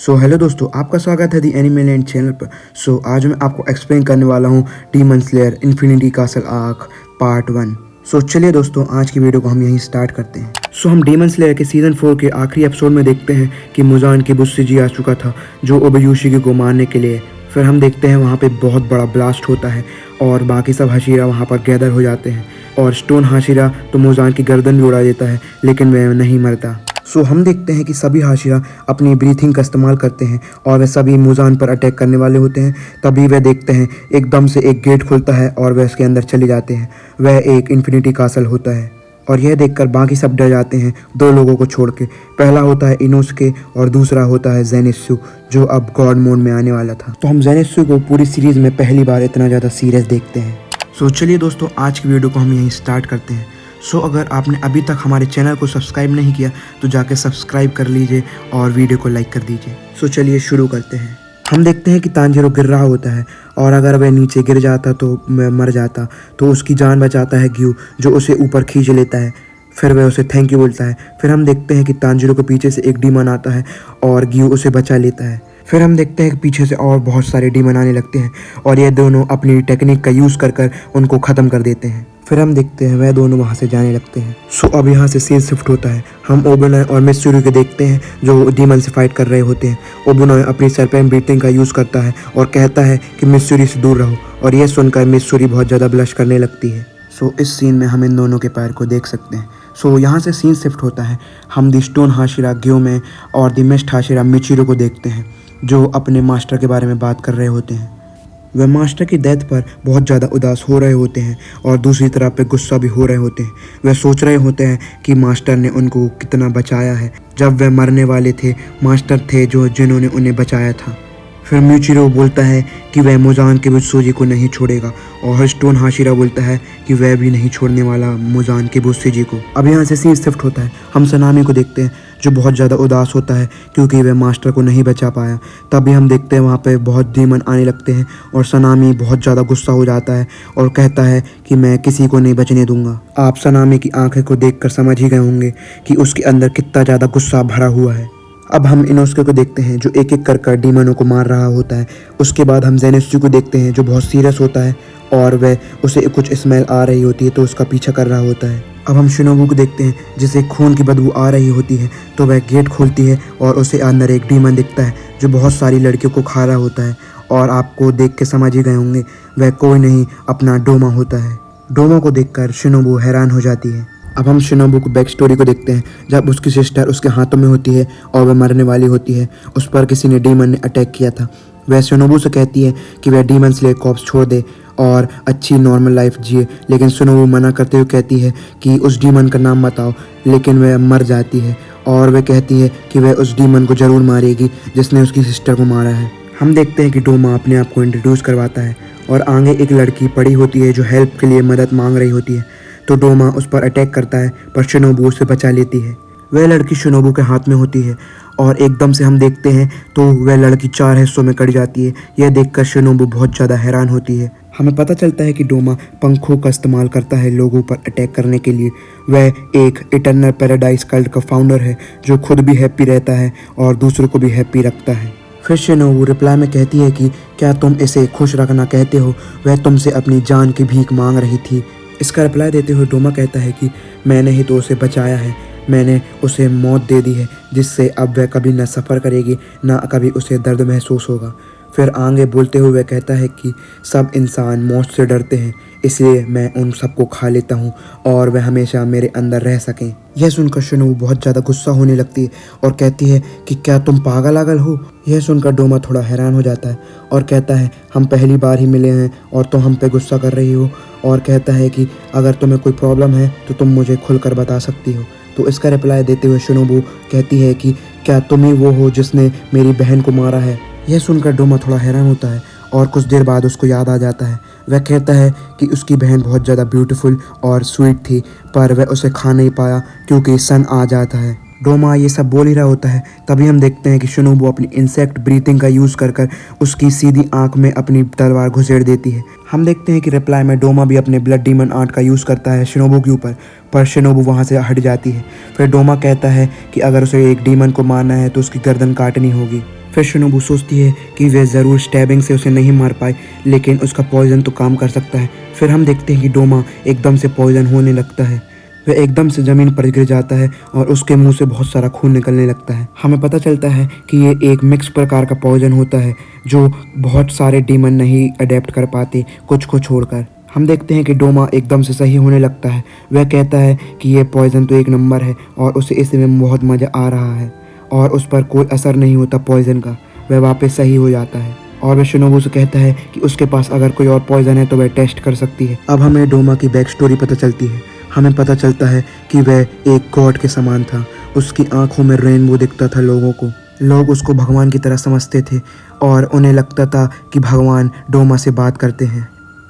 So hello दोस्तों, आपका स्वागत है दी एनिमे लैंड चैनल पर। आज मैं आपको एक्सप्लेन करने वाला हूँ demon slayer infinity castle arc part 1। चलिए दोस्तों, आज की वीडियो को हम यहीं स्टार्ट करते हैं। हम डीमन स्लेयर के सीजन 4 के आखिरी एपिसोड में देखते हैं कि मुजान के बुस्सीजी आ चुका था जो ओबेयुशिकी को मारने के लिए। फिर हम देखते हैं वहाँ पे बहुत बड़ा ब्लास्ट होता है और बाकी सब हाशिरा वहाँ पर गैदर हो जाते हैं और स्टोन हाशिरा तो मुजान की गर्दन भी उड़ा देता है, लेकिन वह नहीं मरता। हम देखते हैं कि सभी हाशिरा अपनी ब्रीथिंग का इस्तेमाल करते हैं और वे सभी मुजान पर अटैक करने वाले होते हैं। तभी वे देखते हैं एकदम से एक गेट खुलता है और वे उसके अंदर चले जाते हैं। वह एक इन्फिनिटी कासल होता है और यह देखकर बाकी सब डर जाते हैं, दो लोगों को छोड़ के। पहला होता है इनोसुके और दूसरा होता है ज़ेनित्सु, जो अब गॉड मोड में आने वाला था। हम ज़ेनित्सु को पूरी सीरीज़ में पहली बार इतना ज़्यादा सीरियस देखते हैं। चलिए दोस्तों, आज की वीडियो को हम यहीं स्टार्ट करते हैं। अगर आपने अभी तक हमारे चैनल को सब्सक्राइब नहीं किया तो जाके सब्सक्राइब कर लीजिए और वीडियो को लाइक कर दीजिए। चलिए शुरू करते हैं। हम देखते हैं कि तांजीरो गिर रहा होता है और अगर वह नीचे गिर जाता तो मर जाता, तो उसकी जान बचाता है ग्यू, जो उसे ऊपर खींच लेता है। फिर वह उसे थैंक यू बोलता है। फिर हम देखते हैं कि तांजीरो के पीछे से एक डीमन आता है और ग्यू उसे बचा लेता है। फिर हम देखते हैं कि पीछे से और बहुत सारे डीमन आने लगते हैं और ये दोनों अपनी टेक्निक का यूज़ कर उनको ख़त्म कर देते हैं। फिर हम देखते हैं वह दोनों वहाँ से जाने लगते हैं। अब यहाँ से सीन शिफ्ट होता है। हम ओबेनॉय और मित्सुरी को देखते हैं जो डीमन से फाइट कर रहे होते हैं। ओबेनॉय अपनी सरपेंट ब्रीथिंग का यूज़ करता है और कहता है कि मित्सुरी से दूर रहो, और यह सुनकर मित्सुरी बहुत ज़्यादा ब्लश करने लगती है। इस सीन में हम इन दोनों के पैर को देख सकते हैं। यहाँ से सीन शिफ्ट होता है। हम दी स्टोन हाशिरा ग्योमे और दी मिस्ट हाशिरा मिचिरो को देखते हैं, जो अपने मास्टर के बारे में बात कर रहे होते हैं। वह मास्टर की डेथ पर बहुत ज़्यादा उदास हो रहे होते हैं और दूसरी तरफ पे गुस्सा भी हो रहे होते हैं। वह सोच रहे होते हैं कि मास्टर ने उनको कितना बचाया है। जब वह मरने वाले थे, मास्टर थे जिन्होंने उन्हें बचाया था। फिर मिचिरो बोलता है कि वह मुजान के बुस्सीजी को नहीं छोड़ेगा और स्टोन हाशिरा बोलता है कि वह भी नहीं छोड़ने वाला मुजान के बुस्सीजी को। अब यहाँ से सीन शिफ्ट होता है। हम सनामी को देखते हैं जो बहुत ज़्यादा उदास होता है क्योंकि वह मास्टर को नहीं बचा पाया। तभी हम देखते हैं वहाँ पे बहुत डीमन आने लगते हैं और सनामी बहुत ज़्यादा गुस्सा हो जाता है और कहता है कि मैं किसी को नहीं बचने दूंगा। आप सनामी की आंखें को देखकर समझ ही गए होंगे कि उसके अंदर कितना ज़्यादा गुस्सा भरा हुआ है। अब हम इनोसुके को देखते हैं जो एक एक कर डीमनों को मार रहा होता है। उसके बाद हम ज़ेनित्सु को देखते हैं जो बहुत सीरियस होता है और वह उसे कुछ स्मेल आ रही होती है तो उसका पीछा कर रहा होता है। अब हम शिनोबु को देखते हैं जिसे खून की बदबू आ रही होती है, तो वह गेट खोलती है और उसे अंदर एक डीमन दिखता है जो बहुत सारी लड़कियों को खा रहा होता है। और आपको देख के समझ ही गए होंगे वह कोई नहीं, अपना डोमा होता है। डोमा को देखकर शिनोबु हैरान हो जाती है। अब हम शिनोबु को बैक स्टोरी को देखते हैं। जब उसकी सिस्टर उसके हाथों में होती है और वह मरने वाली होती है, उस पर किसी ने डीमन ने अटैक किया था। वह शिनोबु से कहती है कि वह डीमन स्लेयर कॉर्प्स छोड़ दे और अच्छी नॉर्मल लाइफ जिए, लेकिन शिनोबु मना करते हुए कहती है कि उस डीमन का नाम बताओ, लेकिन वह मर जाती है और वह कहती है कि वह उस डीमन को ज़रूर मारेगी जिसने उसकी सिस्टर को मारा है। हम देखते हैं कि डोमा अपने आप को इंट्रोड्यूस करवाता है और आगे एक लड़की पड़ी होती है जो हेल्प के लिए मदद मांग रही होती है, तो डोमा उस पर अटैक करता है पर शिनोबु उसे बचा लेती है। वह लड़की शिनोबु के हाथ में होती है और एकदम से हम देखते हैं तो वह लड़की 4 हिस्सों में कट जाती है। यह देखकर शिनोबु बहुत ज़्यादा हैरान होती है। हमें पता चलता है कि डोमा पंखों का इस्तेमाल करता है लोगों पर अटैक करने के लिए। वह एक इटर्नल पैराडाइज कल्ट का फाउंडर है जो खुद भी हैप्पी रहता है और दूसरों को भी हैप्पी रखता है। फिर शिनोबु रिप्लाई में कहती है कि क्या तुम इसे खुश रखना कहते हो, वह तुमसे अपनी जान की भीख मांग रही थी। इसका रिप्लाई देते हुए डोमा कहता है कि मैंने ही तो उसे बचाया है, मैंने उसे मौत दे दी है जिससे अब वह कभी न सफ़र करेगी ना कभी उसे दर्द महसूस होगा। फिर आगे बोलते हुए वह कहता है कि सब इंसान मौत से डरते हैं, इसलिए मैं उन सबको खा लेता हूँ और वह हमेशा मेरे अंदर रह सकें। यह सुनकर शिनोबु बहुत ज़्यादा गुस्सा होने लगती है और कहती है कि क्या तुम पागल हो। यह सुनकर डोमा थोड़ा हैरान हो जाता है और कहता है हम पहली बार ही मिले हैं और तुम हम पे गुस्सा कर रही हो, और कहता है कि अगर तुम्हें कोई प्रॉब्लम है तो तुम मुझे खुलकर बता सकती हो। तो इसका रिप्लाई देते हुए शिनोबु कहती है कि क्या तुम ही वो हो जिसने मेरी बहन को मारा है। यह सुनकर डोमा थोड़ा हैरान होता है और कुछ देर बाद उसको याद आ जाता है। वह कहता है कि उसकी बहन बहुत ज़्यादा ब्यूटीफुल और स्वीट थी पर वह उसे खा नहीं पाया क्योंकि सन आ जाता है। डोमा ये सब बोल ही रहा होता है। तभी हम देखते हैं कि शिनोबु अपनी इंसेक्ट ब्रीथिंग का यूज़ कर उसकी सीधी आंख में अपनी तलवार घुसेड़ देती है। हम देखते हैं कि रिप्लाई में डोमा भी अपने ब्लड डीमन आर्ट का यूज़ करता है शिनोबु के ऊपर, पर शिनोबु वहाँ से हट जाती है। फिर डोमा कहता है कि अगर उसे एक डीमन को मारना है तो उसकी गर्दन काटनी होगी। फिर शिनोबू सोचती है कि वे ज़रूर स्टैबिंग से उसे नहीं मार पाए, लेकिन उसका पॉइजन तो काम कर सकता है। फिर हम देखते हैं कि डोमा एकदम से पॉइजन होने लगता है। वह एकदम से ज़मीन पर गिर जाता है और उसके मुंह से बहुत सारा खून निकलने लगता है। हमें पता चलता है कि ये एक मिक्स प्रकार का पॉइजन होता है जो बहुत सारे डीमन नहीं अडेप्ट कर पाते, कुछ को छोड़कर। हम देखते हैं कि डोमा एकदम से सही होने लगता है। वह कहता है कि ये पॉइजन तो एक नंबर है और उसे इसमें बहुत मज़ा आ रहा है और उस पर कोई असर नहीं होता पॉइजन का। वह वापस सही हो जाता है और वह शिनोबू से कहता है कि उसके पास अगर कोई और पॉइजन है तो वह टेस्ट कर सकती है। अब हमें डोमा की बैक स्टोरी पता चलती है। हमें पता चलता है कि वह एक गॉड के समान था। उसकी आंखों में रेनबो दिखता था लोगों को। लोग उसको भगवान की तरह समझते थे और उन्हें लगता था कि भगवान डोमा से बात करते हैं।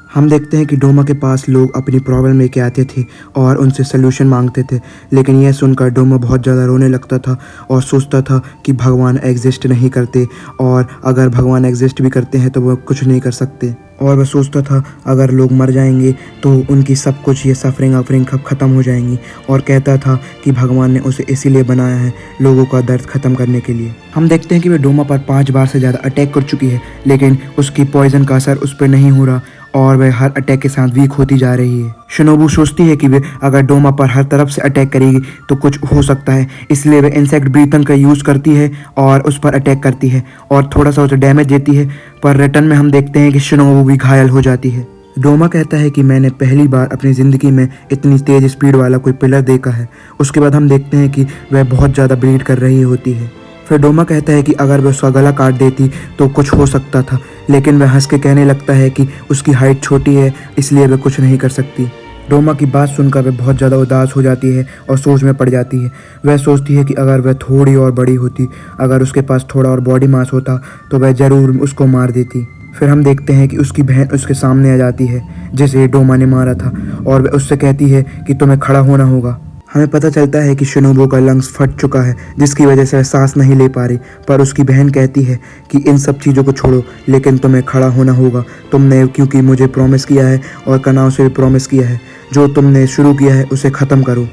हम देखते हैं कि डोमा के पास लोग अपनी प्रॉब्लम लेके आते थे और उनसे सलूशन मांगते थे, लेकिन यह सुनकर डोमा बहुत ज़्यादा रोने लगता था और सोचता था कि भगवान एग्जिस्ट नहीं करते और अगर भगवान एग्जिस्ट भी करते हैं तो वह कुछ नहीं कर सकते। और वह सोचता था अगर लोग मर जाएंगे तो उनकी सब कुछ ये सफरिंग अफरिंग ख़त्म हो जाएंगी, और कहता था कि भगवान ने उसे इसीलिए बनाया है लोगों का दर्द ख़त्म करने के लिए। हम देखते हैं कि वह डोमा पर 5 बार से ज़्यादा अटैक कर चुकी है, लेकिन उसकी पॉइजन का असर उस पर नहीं हो रहा और वह हर अटैक के साथ वीक होती जा रही है। शिनोबू सोचती है कि वह अगर डोमा पर हर तरफ से अटैक करेगी तो कुछ हो सकता है, इसलिए वह इंसेक्ट ब्रीथन का यूज़ करती है और उस पर अटैक करती है और थोड़ा सा उसे डैमेज देती है, पर रिटर्न में हम देखते हैं कि शिनोबू भी घायल हो जाती है। डोमा कहता है कि मैंने पहली बार अपनी ज़िंदगी में इतनी तेज़ स्पीड वाला कोई पिलर देखा है। उसके बाद हम देखते हैं कि वह बहुत ज़्यादा ब्लीड कर रही होती है। फिर डोमा कहता है कि अगर वह उसका गला काट देती तो कुछ हो सकता था, लेकिन वह हंस के कहने लगता है कि उसकी हाइट छोटी है इसलिए वह कुछ नहीं कर सकती। डोमा की बात सुनकर वह बहुत ज़्यादा उदास हो जाती है और सोच में पड़ जाती है। वह सोचती है कि अगर वह थोड़ी और बड़ी होती, अगर उसके पास थोड़ा और बॉडी मास होता तो वह ज़रूर उसको मार देती। फिर हम देखते हैं कि उसकी बहन उसके सामने आ जाती है जिसे डोमा ने मारा था और वह उससे कहती है कि तुम्हें खड़ा होना होगा। हमें पता चलता है कि शिनोबू का लंग्स फट चुका है जिसकी वजह से वह सांस नहीं ले पा रही, पर उसकी बहन कहती है कि इन सब चीज़ों को छोड़ो, लेकिन तुम्हें खड़ा होना होगा। तुमने क्योंकि मुझे प्रॉमिस किया है और कनाव से भी प्रॉमिस किया है, जो तुमने शुरू किया है उसे ख़त्म करो।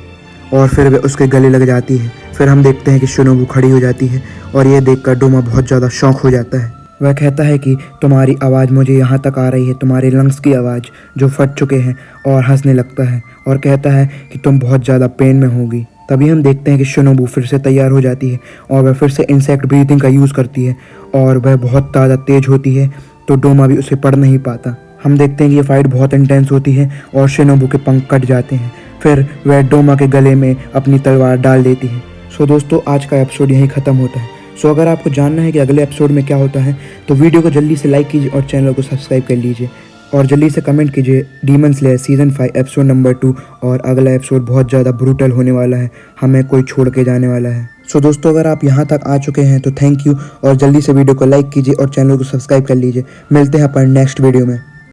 और फिर वह उसके गले लग जाती है। फिर हम देखते हैं कि शिनोबू खड़ी हो जाती है और यह देखकर डोमा बहुत ज़्यादा शॉक हो जाता है। वह कहता है कि तुम्हारी आवाज़ मुझे यहाँ तक आ रही है, तुम्हारे लंग्स की आवाज़ जो फट चुके हैं, और हंसने लगता है और कहता है कि तुम बहुत ज़्यादा पेन में होगी। तभी हम देखते हैं कि शिनोबू फिर से तैयार हो जाती है और वह फिर से इंसेक्ट ब्रीथिंग का यूज़ करती है और वह बहुत ज़्यादा तेज़ होती है तो डोमा भी उसे पढ़ नहीं पाता। हम देखते हैं कि ये फाइट बहुत इंटेंस होती है और शिनोबू के पंख कट जाते हैं। फिर वह डोमा के गले में अपनी तलवार डाल देती है। सो दोस्तों, आज का एपिसोड यहीं ख़त्म होता है। सो अगर आपको जानना है कि अगले एपिसोड में क्या होता है तो वीडियो को जल्दी से लाइक कीजिए और चैनल को सब्सक्राइब कर लीजिए और जल्दी से कमेंट कीजिए demon slayer season 5 episode number 2। और अगला एपिसोड बहुत ज़्यादा ब्रूटल होने वाला है, हमें कोई छोड़ के जाने वाला है। सो दोस्तों, अगर आप यहाँ तक आ चुके हैं तो थैंक यू और जल्दी से वीडियो को लाइक कीजिए और चैनल को सब्सक्राइब कर लीजिए। मिलते हैं अपन नेक्स्ट वीडियो में।